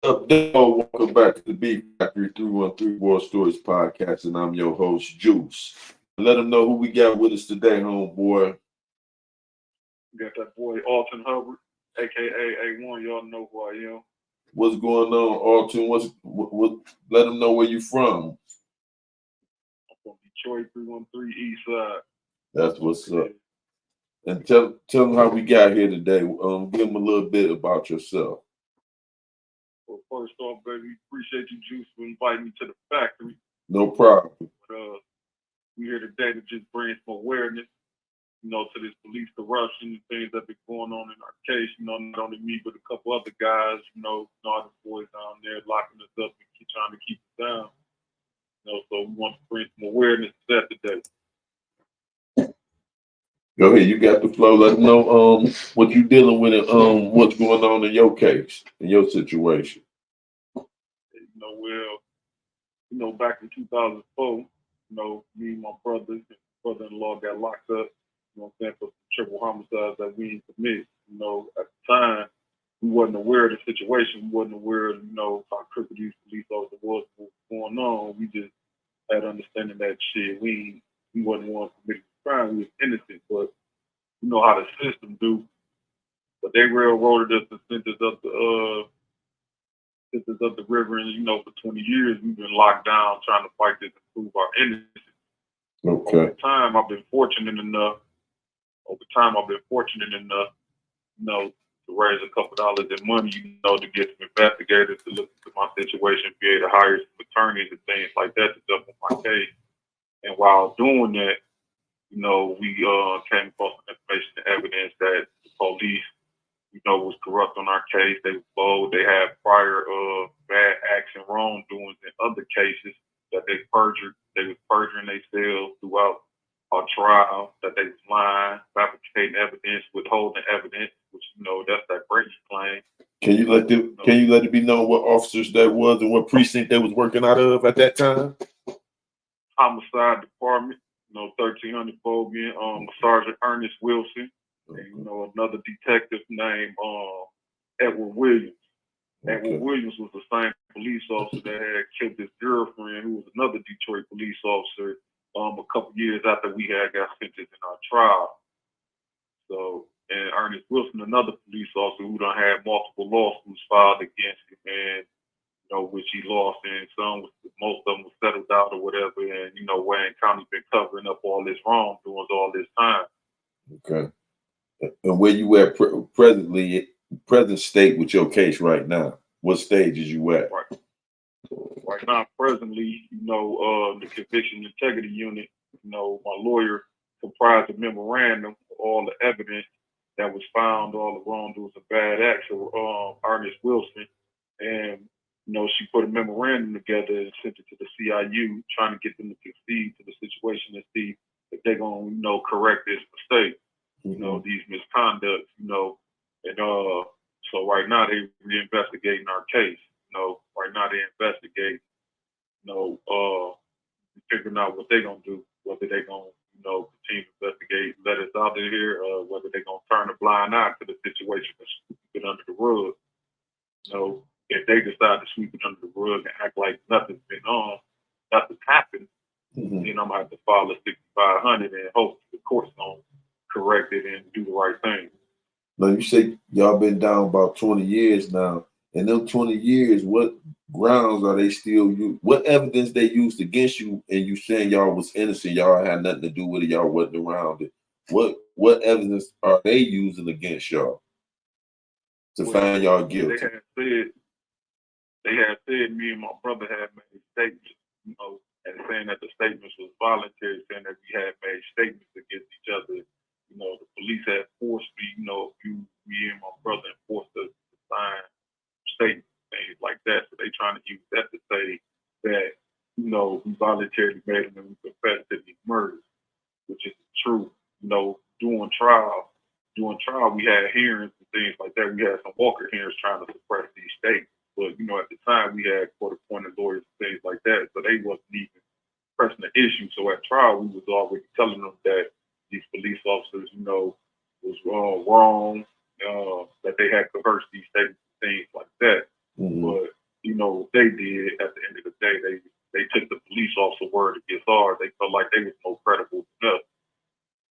Up, Dale? Welcome back to the Beef Factory 313 War Stories podcast, and I'm your host, Juice. Let them know who we got with us today, homeboy. We got that boy Alton Hubbard, aka A1. Y'all know who I am. What's going on, Alton? Let them know where you from. I'm from Detroit, 313 East Side. That's what's up. And tell them how we got here today. Give them a little bit about yourself. Well, first off, baby, appreciate you, Juice, for inviting me to the factory. No problem. But, we here today to just bring some awareness, to this police corruption and things that been going on in our case. Not only me, but a couple other guys, all the boys down there locking us up and trying to keep us down. So we want to bring some awareness to that today. Go ahead, you got the flow. Let them know what you dealing with and what's going on in your case, in your situation. Back in 2004, me and my brother-in-law got locked up, for some triple homicides that we didn't commit. At the time, we wasn't aware of the situation. We wasn't aware of, how crooked these police officers was, what was going on. We just had understanding that shit. We wasn't one committing crime. We was innocent, but you know how the system do. But they railroaded us and sent us up the river, and for 20 years we've been locked down trying to fight this and prove our innocence. Okay. Over time, I've been fortunate enough, to raise a couple dollars in money, to get some investigators to look into my situation, be able to hire some attorneys and things like that to jump on my case. And while doing that, we came across some information and evidence that the police, was corrupt on our case. They were bold. They had prior bad acts and wrongdoings in other cases that they perjured. They was perjuring themselves throughout our trial, that they was lying, fabricating evidence, withholding evidence, which, that's that Brady claim. Can you let it be known what officers that was and what precinct they was working out of at that time? Homicide Department, 1300 Bogan, Sergeant Ernest Wilson, and, another detective named Edward Williams. Okay. Edward Williams was the same police officer that had killed his girlfriend, who was another Detroit police officer, a couple years after we had got sentenced in our trial. So, and Ernest Wilson, another police officer who done had multiple lawsuits filed against him, and which he lost, and most of them were settled out or whatever. And Wayne County been covering up all this wrongdoings all this time. Okay. And where you at present state with your case right now? What stage is you at? Right now, presently, the Conviction Integrity Unit, my lawyer comprised a memorandum of all the evidence that was found, all the wrongdoings and bad acts of Ernest Wilson. And, she put a memorandum together and sent it to the CIU, trying to get them to concede to the situation and see if they're going to, correct this mistake, these misconducts, and so right now they reinvestigating our case. Right now they investigate, figuring out what they're going to do, whether they're going to, continue to investigate, let us out of here, whether they're going to turn a blind eye to the situation and sweep it under the rug. If they decide to sweep it under the rug and act like nothing's happened, then I'm going to have to file a 6500 and hope the court's going to correct it and do the right thing. Now, you say y'all been down about 20 years now. In them 20 years, what grounds are they still use? What evidence they used against you, and you saying y'all was innocent, y'all had nothing to do with it, y'all wasn't around it? What evidence are they using against y'all to find y'all guilty? They had said me and my brother had made statements, and saying that the statements was voluntary, saying that we had made statements against each other. The police had forced me, me and my brother forced us to sign statements, things like that. So they trying to use that to say that, we voluntarily made them and we confessed to these murders, which is true. During trial, we had hearings and things like that. We had some Walker hearings trying to suppress these statements. But, at the time we had court-appointed lawyers and things like that, so they wasn't even pressing the issue. So at trial, we was already telling them that these police officers, was wrong, that they had coerced these statements and things like that. Mm-hmm. But they did, at the end of the day, they took the police officer word against ours. They felt like they was more credible than us.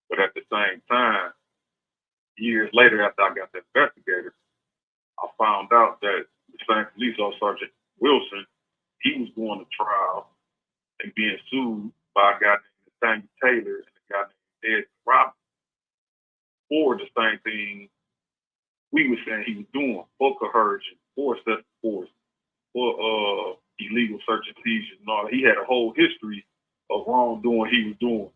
But at the same time, years later, after I got the investigator, I found out that the same police officer, Sergeant Wilson, he was going to trial and being sued by a guy named Nathaniel Taylor and a guy named Ed Robinson for the same thing we were saying he was doing, for coercion, for excessive force, for illegal search and seizures and all. He had a whole history of wrongdoing he was doing,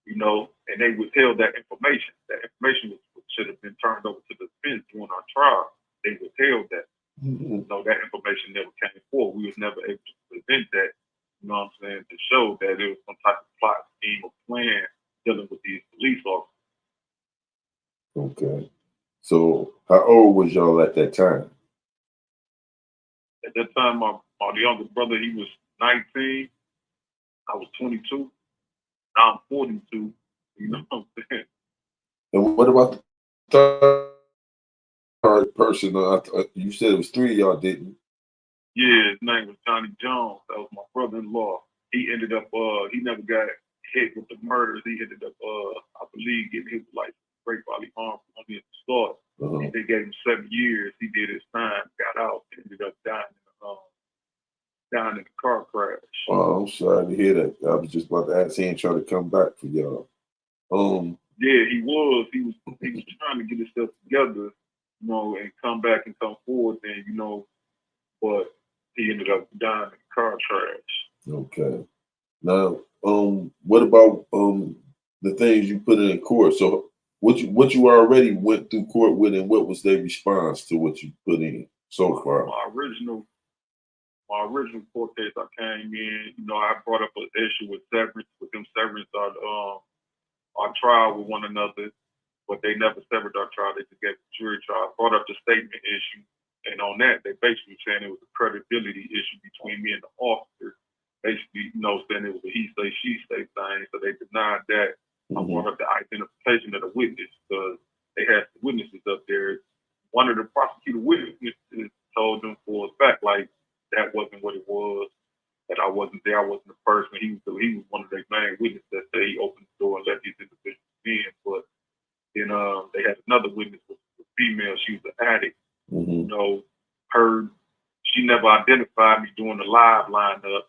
you know, and they withheld that information. That information should have been turned over to the defense during our trial. They withheld that. Mm-hmm. So that information never came forward. We was never able to present that, you know what I'm saying, to show that it was some type of plot, scheme, or plan dealing with these police officers. Okay. So how old was y'all at that time? At that time, my younger brother, he was 19. I was 22. Now I'm 42. You know what I'm saying? And what about the third person? You said it was 3 of y'all, didn't you? Yeah, his name was Johnny Jones. That was my brother-in-law. He ended up, he never got hit with the murders. He ended up, I believe, getting hit with like great bodily harm from the start. Uh-huh. They gave him 7 years. He did his time, got out, and ended up dying in a car crash. Oh, I'm sorry to hear that. I was just about to ask him trying to come back for y'all. Yeah, he was trying to get himself together, you know, and come back and come forward, and you know, but he ended up dying in a car crash. Okay. Now, what about the things you put in court? So what you already went through court with, and what was their response to what you put in so far? My original court case, I came in, you know, I brought up an issue with severance, with them severance our trial with one another, but they never severed our trial. They just gave a jury trial. I brought up the statement issue, and on that, they basically saying it was a credibility issue between me and the officer. Basically, you know, saying it was a he say, she say thing, so they denied that. Mm-hmm. I brought up the identification of the witness, because they had the witnesses up there. One of the prosecutor witnesses told them for a fact, like, that wasn't what it was, that I wasn't there, I wasn't the person. He was one of their main witnesses that said he opened the door and let these individuals in. But then they had another witness, was a female. She was an addict. Mm-hmm. You know, she never identified me during the live lineup,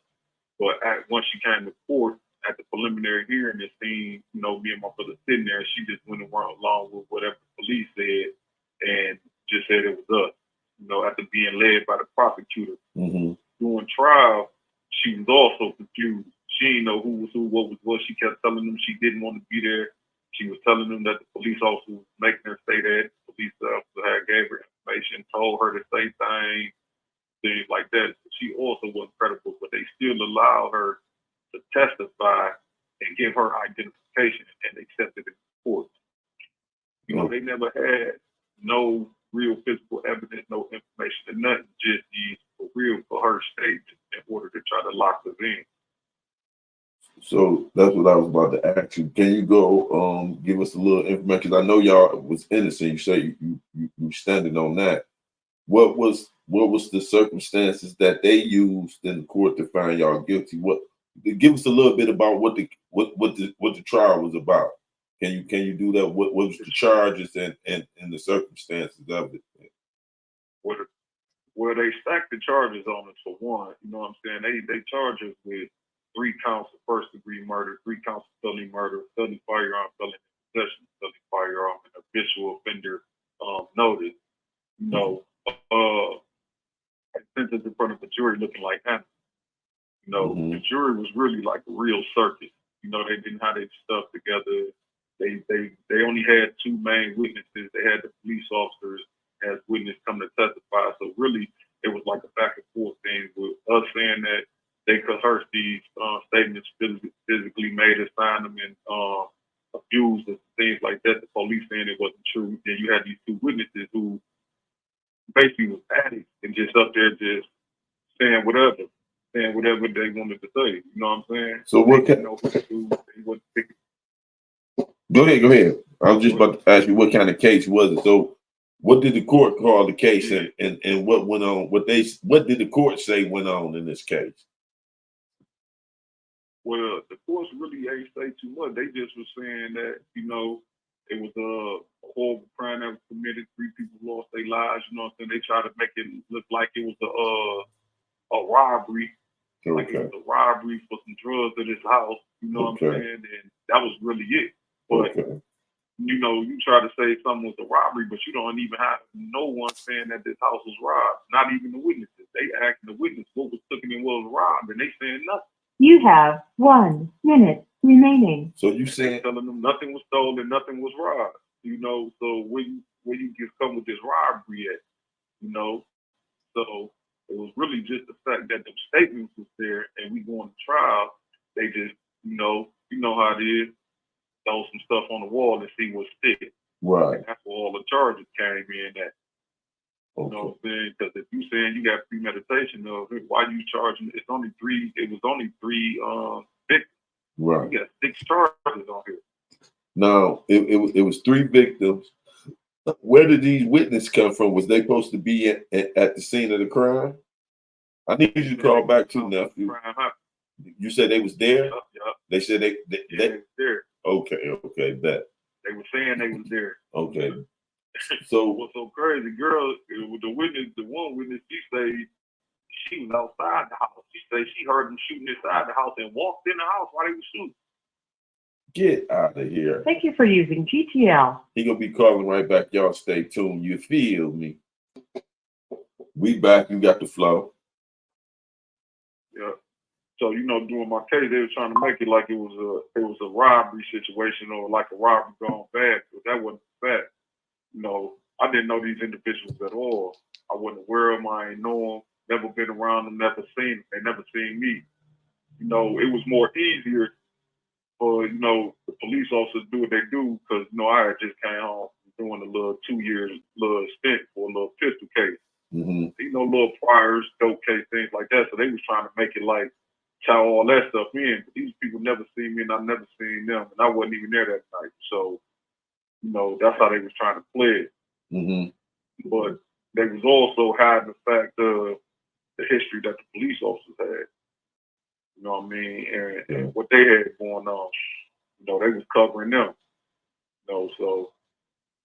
but once she came to court at the preliminary hearing, it seemed, you know, me and my brother sitting there, she just went along with whatever the police said and just said it was us, you know, after being led by the prosecutor. Mm-hmm. During trial, she was also confused. She didn't know who was who, what was what. She kept telling them she didn't want to be there. She was telling them that the police officer was making her say that. The police officer had gave her information, told her to say things like that. She also wasn't credible, but they still allowed her to testify and give her identification, and accepted it in court. You know, they never had no real physical evidence, no information, and nothing, just these real coerced statements in order to try to lock us in. So that's what I was about to ask you. Can you go give us a little information? Because I know y'all was innocent. You say you standing on that. What was the circumstances that they used in the court to find y'all guilty? Give us a little bit about what the trial was about. Can you do that? What was the charges and the circumstances of it? Well, they stacked the charges on us for one. You know what I'm saying? They charge us with 3 counts of first-degree murder, 3 counts of felony murder, felony firearm, felony possession of felony firearm, and habitual offender notice. You know, sentence in front of the jury looking like animals. You know, the jury was really like a real circus. You know, they didn't have their stuff together. They only had 2 main witnesses. They had the police officers as witness come to testify. So really, it was like a back and forth thing with us saying that they coerced these statements, physically made us sign them, and abused us, things like that. The police saying it wasn't true. Then you had these 2 witnesses who basically was addicts and just up there just saying whatever they wanted to say. You know what I'm saying? So what can Go ahead. I was just about to ask you what kind of case was it. So What did the court call the case, and what went on? What did the court say went on in this case? Well, the courts really ain't say too much. They just was saying that, it was a horrible crime that was committed. 3 people lost their lives. You know what I'm saying? They tried to make it look like it was a robbery. Okay. Like it was a robbery for some drugs at his house. You know what I'm saying? And that was really it. But you try to say something was a robbery, but you don't even have no one saying that this house was robbed. Not even the witnesses. They asking the witness what was taken and what was robbed, and they saying nothing. You have 1 minute remaining. So you saying telling them nothing was stolen, nothing was robbed. So where you just come with this robbery at? So it was really just the fact that the statements was there, and we going to trial. They just, you know how it is. Throw some stuff on the wall and see what sticks. Right. And that's where all the charges came in at. You know what I'm saying? Because if you saying you got premeditation of it, why you charging? It was only three victims. Right. You got 6 charges on here. No, it was 3 victims. Where did these witnesses come from? Was they supposed to be at the scene of the crime? I need you to call back to nephew. You said they was there? Yep. They said they was there. Okay, bet. They were saying they was there. Okay. So what's so crazy, girl, with the witness, the one witness, she say she was outside the house. She say she heard them shooting inside the house and walked in the house while they was shooting. Get out of here. Thank you for using GTL. He gonna be calling right back. Y'all stay tuned. You feel me? We back. You got the flow. Yeah. So during my case, they were trying to make it like it was a robbery situation or like a robbery gone bad, but that wasn't the fact. I didn't know these individuals at all. I wasn't aware of them. I ain't know them. Never been around them. Never seen them. They never seen me. It was more easier for the police officers do what they do because I had just came home doing a little 2-year little stint for a little pistol case. Mm-hmm. Little priors, dope case, things like that. So they was trying to make it like tie all that stuff in. But these people never seen me and I never seen them, and I wasn't even there that night. So that's how they was trying to play it. Mm-hmm. But they was also hiding the fact of the history that the police officers had. You know what I mean? And what they had going on. They was covering them. So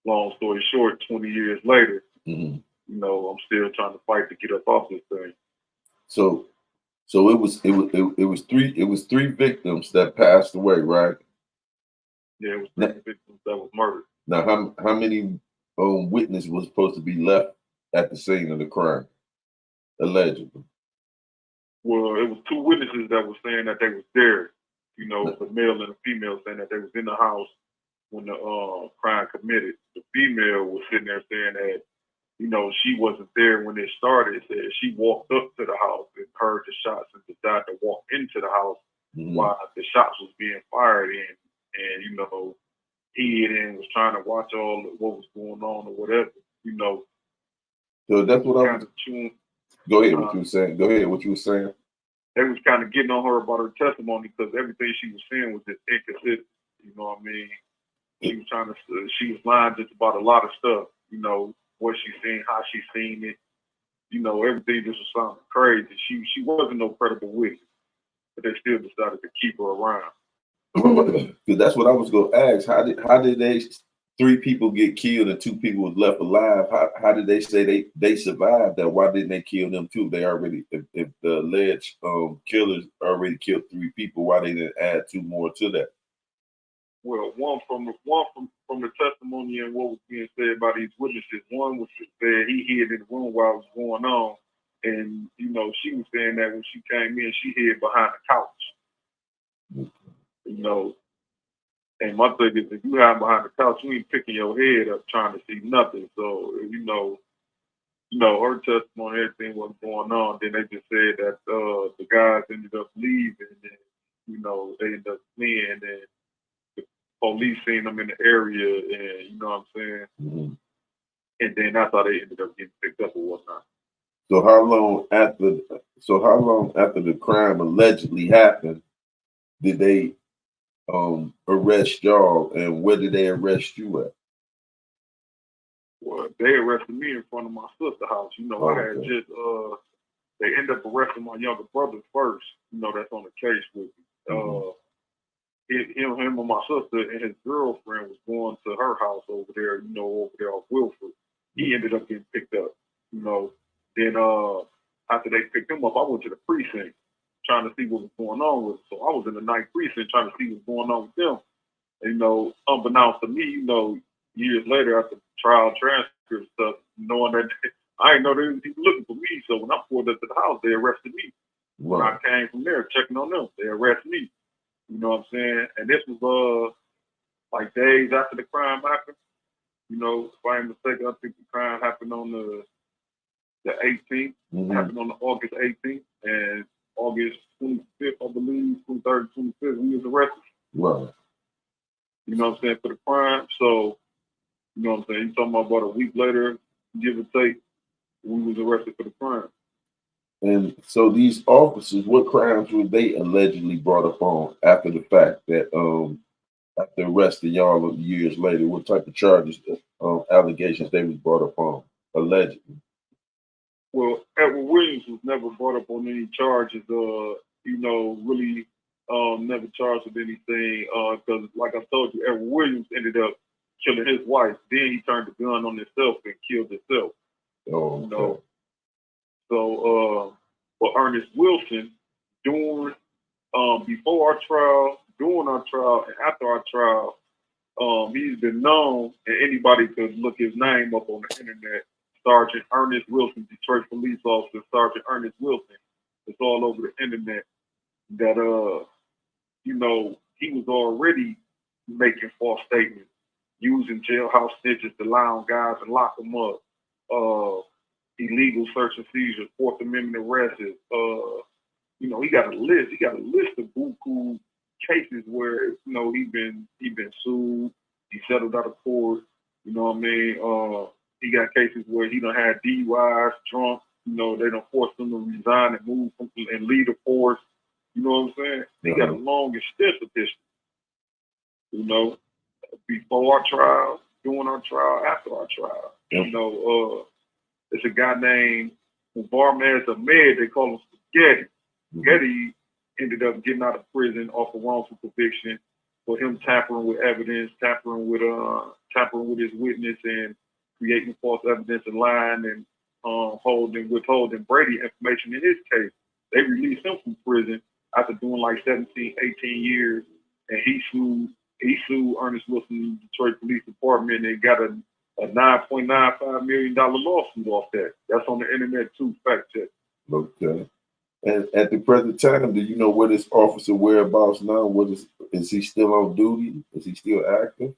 long story short, 20 years later, I'm still trying to fight to get up off this thing. So it was 3 victims that passed away, right? Yeah, it was 3 victims that was murdered. Now, how many witnesses was supposed to be left at the scene of the crime, allegedly? Well, it was 2 witnesses that were saying that they was there. The male and the female saying that they was in the house when the crime committed. The female was sitting there saying that, she wasn't there when it started. Said she walked up to the house and heard the shots and decided to walk into the house while the shots was being fired in. And, hid and was trying to watch all of what was going on or whatever, So that's what I was. Go ahead, what you were saying. Go ahead, what you were saying. They was kind of getting on her about her testimony because everything she was saying was just inconsistent. You know what I mean? She was lying just about a lot of stuff. What she seen, how she seen it. Everything just was sounding crazy. She wasn't no credible witness, but they still decided to keep her around. Because that's what I was going to ask. How did they 3 people get killed and 2 people was left alive? How did they say they survived that? Why didn't they kill them too? They already, if the alleged killers already killed 3 people, why they didn't add 2 more to that? Well, one from the testimony and what was being said by these witnesses. One was said he hid in the room while it was going on, and she was saying that when she came in, she hid behind the couch. And my thing is, if you hide behind the couch, you ain't picking your head up trying to see nothing. So her testimony, everything was going on. Then they just said that the guys ended up leaving, and they ended up fleeing, and the police seen them in the area, and you know what I'm saying. Mm-hmm. And then that's how they ended up getting picked up or whatnot. So how long after the crime allegedly happened did they arrest y'all, and where did they arrest you at? Well, they arrested me in front of my sister's house. You know, I had just they ended up arresting my younger brother first. You know, that's on the case with me. Him and my sister and his girlfriend was going to her house over there, you know, over there off Wilford. He ended up getting picked up, you know. Then after they picked him up, I went to the precinct trying to see what was going on with him. So I was in the 9th precinct trying to see what's going on with them. And, you know, unbeknownst to me, you know, years later after trial transcript stuff, knowing that I didn't know they was even looking for me. So when I pulled up to the house, they arrested me. When I came from there checking on them, they arrested me. You know what I'm saying? And this was like days after the crime happened. You know, if I ain't mistaken, I think the crime happened on the 18th. Happened on the August 18th, and August 25th, I believe, 23rd, 25th, we was arrested. Right. You know what I'm saying, for the crime. So, you know what I'm saying? You talking about a week later, give or take, we was arrested for the crime. And so these officers, what crimes were they allegedly brought up on after the fact that after arresting y'all years later? What type of charges, allegations they was brought up on allegedly? Well, Edward Williams was never brought up on any charges. You know, really never charged with anything because, like I told you, Edward Williams ended up killing his wife. Then he turned the gun on himself and killed himself. Oh, you know. So, but Ernest Wilson, during, before our trial, during our trial, and after our trial, he's been known, and anybody could look his name up on the internet. Sergeant Ernest Wilson, Detroit police officer, Sergeant Ernest Wilson. It's all over the internet that, you know, he was already making false statements, using jailhouse snitches to lie on guys and lock them up. Illegal search and seizure, Fourth Amendment arrests. You know, he got a list. He got a list of buku cases where, you know, he been sued. He settled out of court. You know what I mean? He got cases where he done had DUIs, drunk. You know, they done forced him to resign and move from, and leave the force. You know what I'm saying? He got a long extensive history. You know, before our trial, during our trial, after our trial. You know, there's a guy named Barmaz Ahmed, they call him Spaghetti. Spaghetti ended up getting out of prison off a wrongful conviction for him tampering with evidence, tampering with his witness and creating false evidence and lying and withholding Brady information in his case. They released him from prison after doing like 17, 18 years, and he sued Ernest Wilson Detroit Police Department and got a $9.95 million lawsuit off that. That's on the internet too, fact check. Okay. And at the present time, do you know what his officer whereabouts now? Is he still on duty? Is he still active?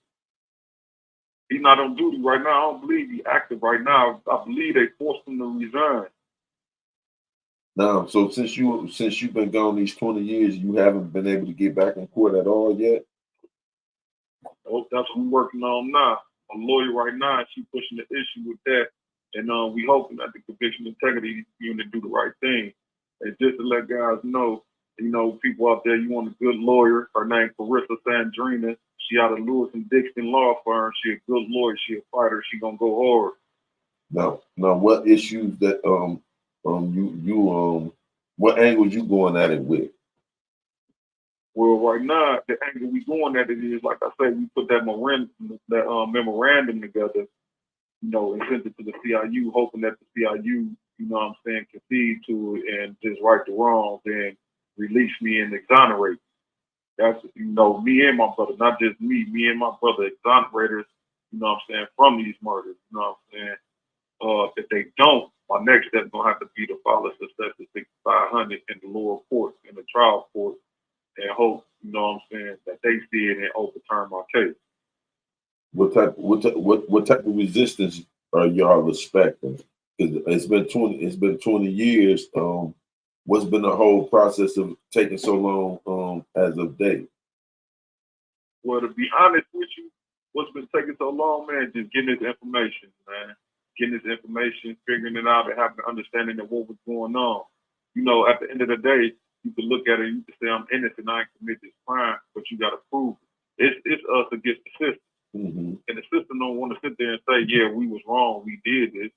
He's not on duty right now. I don't believe he's active right now. I believe they forced him to resign. Now, so since you've been gone these 20 years, you haven't been able to get back in court at all yet? Oh, that's what we're working on now. A lawyer right now, she's pushing the issue with that. And we hoping that the Conviction Integrity Unit do the right thing. And just to let guys know, you know, people out there, you want a good lawyer. Her name Carissa Sandrina. She out of Lewis and Dixon Law Firm. She a good lawyer. She a fighter. She gonna go hard. Now, what issues that what angles you going at it with? Well, right now, the angle we going at it is, like I say, we put that memorandum together, you know, and sent it to the CIU, hoping that the CIU, you know what I'm saying, concede to it and just right the wrongs and release me and exonerate. That's, you know, me and my brother, not just me and my brother, exonerators, you know what I'm saying, from these murders, you know what I'm saying. If they don't, my next step is going to have to be to file a successive 6500 in the lower court, in the trial court, and hope, you know what I'm saying, that they see it and overturn my case. What type of resistance are y'all expecting? It's been 20 years. What's been the whole process of taking so long as of date? Well, to be honest with you, what's been taking so long, man, just getting this information, man. Getting this information, figuring it out, and having an understanding of what was going on. You know, at the end of the day, you can look at it and you can say, I'm innocent, I ain't committed this crime, but you got to prove it. It's us against the system. Mm-hmm. And the system don't want to sit there and say, yeah, we was wrong, we did this.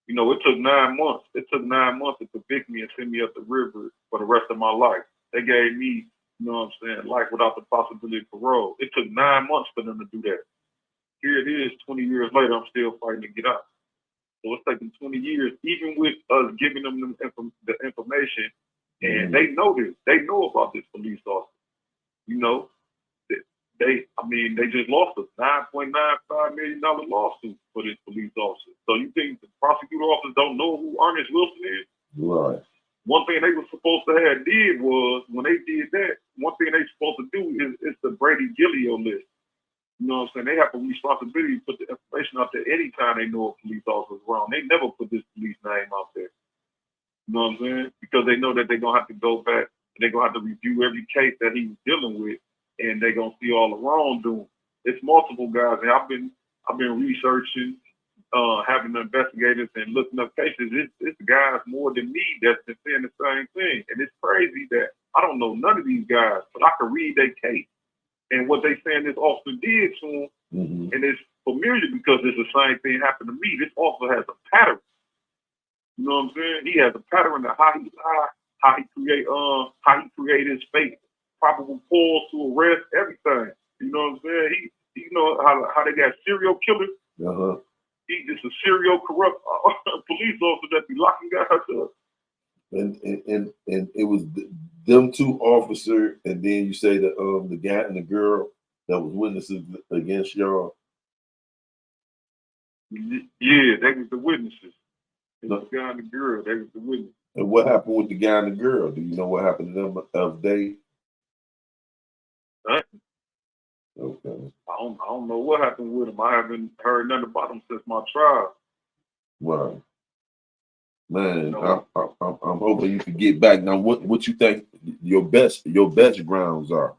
You know, it took 9 months. It took 9 months to convict me and send me up the river for the rest of my life. They gave me, you know what I'm saying, life without the possibility of parole. It took 9 months for them to do that. Here it is, 20 years later, I'm still fighting to get out. So it's taking 20 years, even with us giving them the information, and they know this. They know about this police officer. You know, they just lost a $9.95 million lawsuit for this police officer. So you think the prosecutor office don't know who Ernest Wilson is? Right. One thing they were supposed to have did was, when they did that, one thing they supposed to do is the Brady Gillio list. You know what I'm saying? They have a responsibility to put the information out there anytime they know a police officer is wrong. They never put this police name out there. You know what I'm saying? Because they know that they're going to have to go back and they're going to have to review every case that he was dealing with, and they're going to see all the wrongdoing. It's multiple guys, and I've been researching, having investigators and looking up cases. It's guys more than me that's been saying the same thing. And it's crazy that I don't know none of these guys, but I can read their case. And what they saying this officer did to him, and it's familiar because it's the same thing happened to me. This officer has a pattern. You know what I'm saying? He has a pattern of how he create his fake probable cause to arrest, everything. You know what I'm saying? He you know how they got serial killers. He's just a serial corrupt police officer that be locking guys up. And it was them two officers, and then you say the guy and the girl that was witnesses against y'all. Yeah, they was the witnesses. The guy and the girl, they was the witnesses. And what happened with the guy and the girl? Do you know what happened to them of day? Okay. I don't know what happened with them. I haven't heard nothing about them since my trial. Right. Man, I'm hoping you can get back. Now, what you think your best grounds are?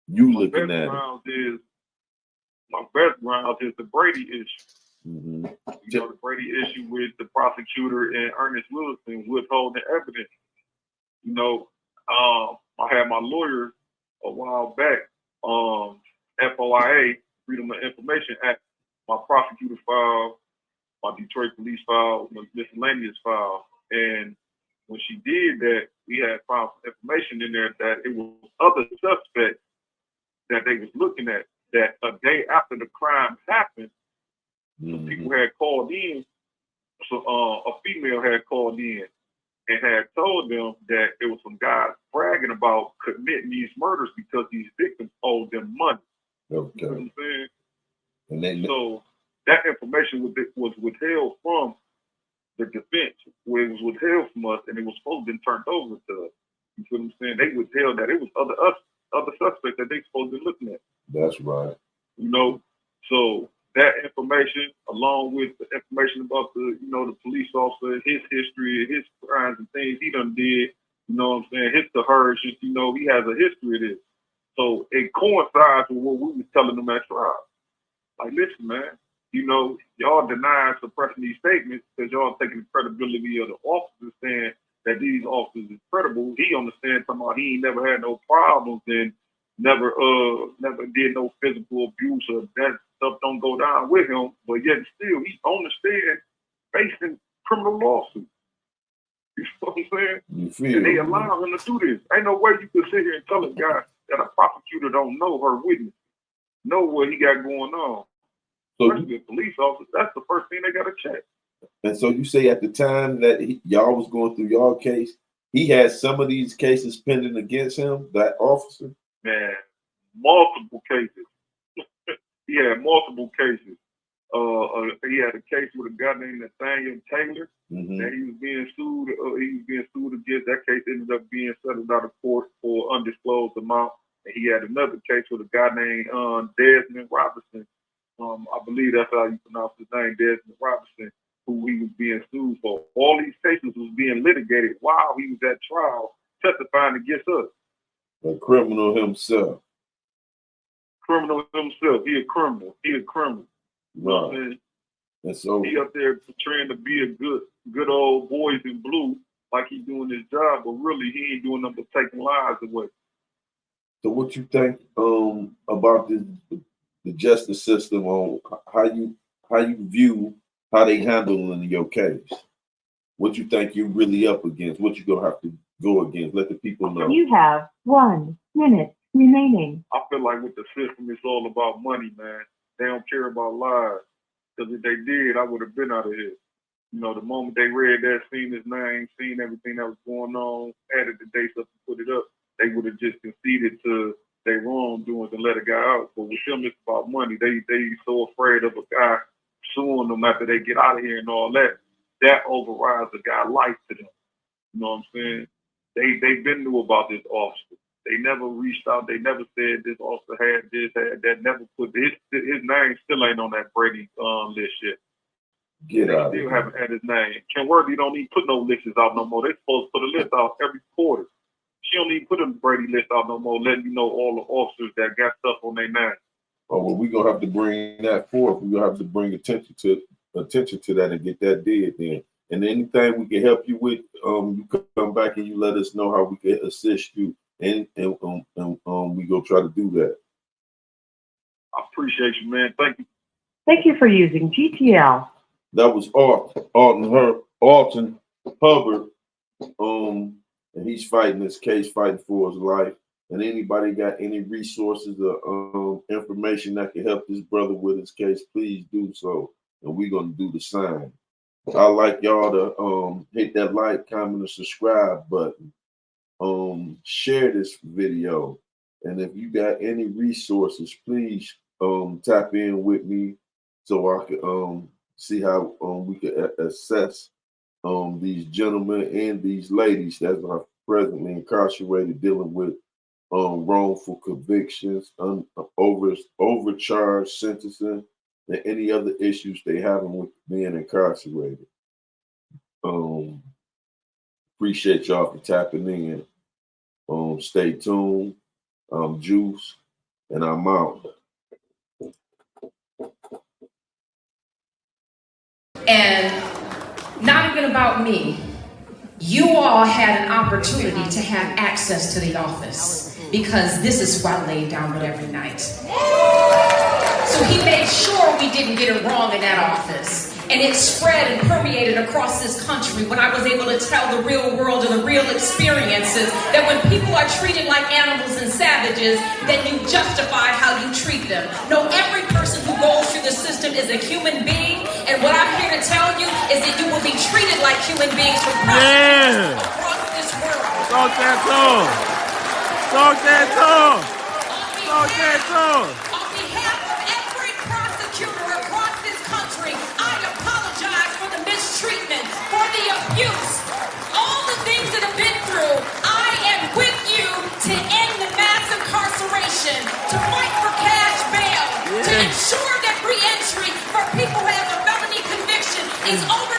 You looking at it. My best grounds is the Brady issue. Mm-hmm. You know, the Brady issue with the prosecutor and Ernest Wilson withholding evidence. You know, I had my lawyer a while back, FOIA, Freedom of Information Act, my prosecutor file, my Detroit police file, my miscellaneous file. And when she did that, we had found some information in there that it was other suspects that they was looking at, that a day after the crime happened, some people had called in, so a female had called in and had told them that there was some guys bragging about committing these murders because these victims owed them money. Okay. You know what I'm saying? And so that information was withheld from the defense, where it was withheld from us, and it was supposed to be turned over to us. You know what I'm saying? They withheld that. It was other suspects that they supposed to be looking at. That's right. You know, so that information, along with the information about the police officer, his history, his crimes and things he done did, you know what I'm saying, his coercion, you know, he has a history of this. So it coincides with what we was telling them at trial. Like, listen, man, you know, y'all denying suppressing these statements because y'all taking the credibility of the officers, saying that these officers is credible. He understands somehow he ain't never had no problems and never did no physical abuse, or that stuff don't go down with him, but yet still he's on the stand facing criminal lawsuits. You know what I'm saying? And they allow him to do this. Ain't no way you could sit here and tell a guy that a prosecutor don't know her witness, know what he got going on. So especially a police officer, that's the first thing they gotta check. And so you say at the time that y'all was going through y'all case, he had some of these cases pending against him, that officer? Man, multiple cases. He had multiple cases. He had a case with a guy named Nathaniel Taylor that he was being sued. He was being sued against. That case ended up being settled out of court for undisclosed amount. And he had another case with a guy named Desmond Robinson. I believe that's how you pronounce his name, Desmond Robinson, who he was being sued for. All these cases was being litigated while he was at trial, testifying against us. A criminal himself. Criminal himself. He a criminal. You know what I'm saying? And so he up there trying to be a good old boys in blue, like he doing his job, but really he ain't doing nothing but taking lives away. So what you think about this the justice system on how you view how they handling your case. What you think you're really up against? What you gonna have to go against? Let the people know. You have 1 minute remaining. I feel like with the system, it's all about money, man. They don't care about lives. Because if they did, I would have been out of here. You know, the moment they read that, seen his name, seen everything that was going on, added the dates up and put it up, they would have just conceded to their wrongdoings and let a guy out. But with them, it's about money. They so afraid of a guy suing them after they get out of here and all that. That overrides a guy's life to them. You know what I'm saying? They've been knew about this officer. They never reached out. They never said this officer had this, had that. Never put his name still ain't on that Brady list yet. Get out. They still haven't had his name. Ken Worthy don't even put no lists out no more. They supposed to put a list out every quarter. She don't even put a Brady list out no more, letting you know all the officers that got stuff on their name. Oh well, we're gonna have to bring that forth. We're gonna have to bring attention to that and get that did then. And anything we can help you with, you come back and you let us know how we can assist you, and we go try to do that. I appreciate you, man. Thank you. Thank you for using GTL. That was Alton Hubbard, and he's fighting this case, fighting for his life. And anybody got any resources or information that can help this brother with his case, please do so. And we're gonna do the same. I'd like y'all to hit that like, comment, and subscribe button. Share this video. And if you got any resources, please tap in with me so I can see how we can assess these gentlemen and these ladies that are presently incarcerated dealing with wrongful convictions, overcharged sentencing, and any other issues they having with being incarcerated. Appreciate y'all for tapping in. Stay tuned. I'm Juice, and I'm out. And not even about me. You all had an opportunity to have access to the office because this is what I laid down with every night. So he made sure we didn't get it wrong in that office. And it spread and permeated across this country when I was able to tell the real world and the real experiences that when people are treated like animals and savages, then you justify how you treat them. No, every person who goes through the system is a human being, and what I'm here to tell you is that you will be treated like human beings from across this world. Talk that talk. Talk that talk. Talk that talk. On behalf of every prosecutor across this country, I apologize for the mistreatment, for the abuse, all the things that have been through. I am with you to end the mass incarceration, to fight for cash bail, to ensure that re-entry for people who have a felony conviction is over.